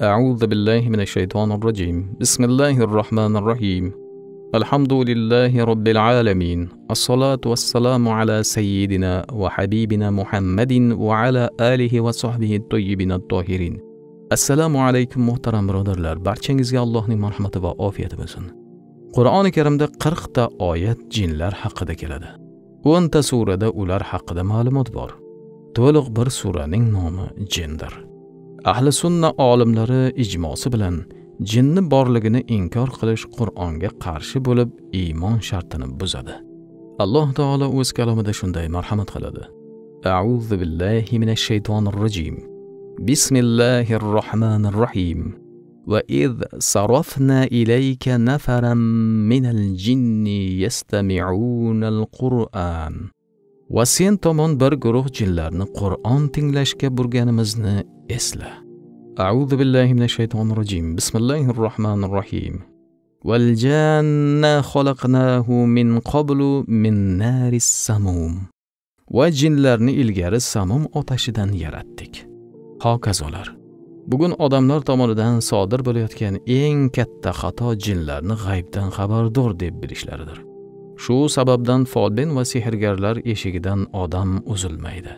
أعوذ بالله من الشيطان الرجيم بسم الله الرحمن الرحيم الحمد لله رب العالمين الصلاة والسلام على سيدنا وحبيبنا محمد وعلى آله وصحبه الطيبين الطاهرين. Assalomu alaykum muhtaram birodarlar, barchangizga Allohning marhamati va ofiyati bo'lsin. Qur'oni Karimda 40 ta oyat jinlar haqida keladi. 10 ta surada ular haqida ma'lumot bor. To'liq bir suraning nomi jindir. Ahli sunna olimlari ijmosi bilan jinni borligini inkor qilish Qur'onga qarshi bo'lib, iymon shartini buzadi. Alloh taolo o'z kalomida shunday marhamat qiladi. A'udhu billahi minash shaytonir rojim. Bismillahir rohmanir rohim. وَإِذْ صَرَفْنَا إِلَيْكَ نَفَرًا مِنَ الْجِنِّ يَسْتَمِعُونَ الْقُرْآنَ. Va sen tomon bir guruh jinlarni Qur'on tinglashga burganimizni esla. A'udhu billahi minash shaytonir rojim. Bismillahir rohmanir rohim. Wal janna khalaqnahu min qablu min naris samum. Va jinlarni ilgari samum otashidan yaratdik. Hokazolar. Bugun odamlar tomonidan sodir bo'layotgan eng katta xato jinlarni g'aybdan xabardor deb bilishlaridir. Shu sababdan folbin va sehrgarlar eshigidan odam uzilmaydi.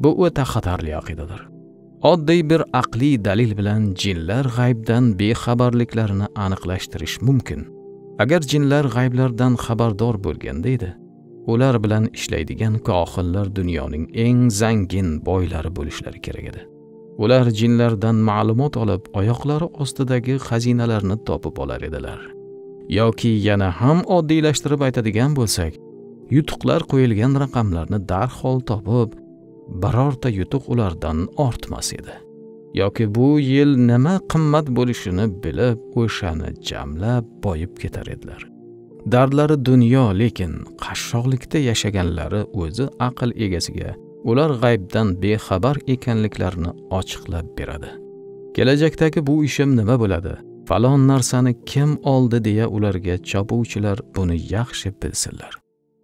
Bu o'ta xatarli aqidadir. Oddiy bir aqliy dalil bilan jinlar g'aybdan bexabarliklarini aniqlashtirish mumkin. Agar jinlar g'ayblardan xabardor bo'lganda edi, ular bilan ishlaydigan kohinlar dunyoning eng zangin boylari bo'lishlari kerak edi. Ular jinlardan ma'lumot olib, oyoqlari ostidagi xazinalarni topib olar edilar. Yoki yana ham oddiylashtirib aytadigan bo'lsak, yutuqlar qo'yilgan raqamlarni darhol topib, birorta yutuq ulardan ortmas edi. Yoki bu yil nima qimmat bo'lishini bilib, o'shani jamlab boyib ketar edilar. Dardlari dunyo, lekin qashshoqlikda yashaganlari o'zi aql egasiga ular g'aybdan bexabar ekanliklarini ochiqlab beradi. Kelajakdagi bu ishim nima bo'ladi? Falon narsani kim oldi deya ularga chopuvchilar buni yaxshi bilsinlar.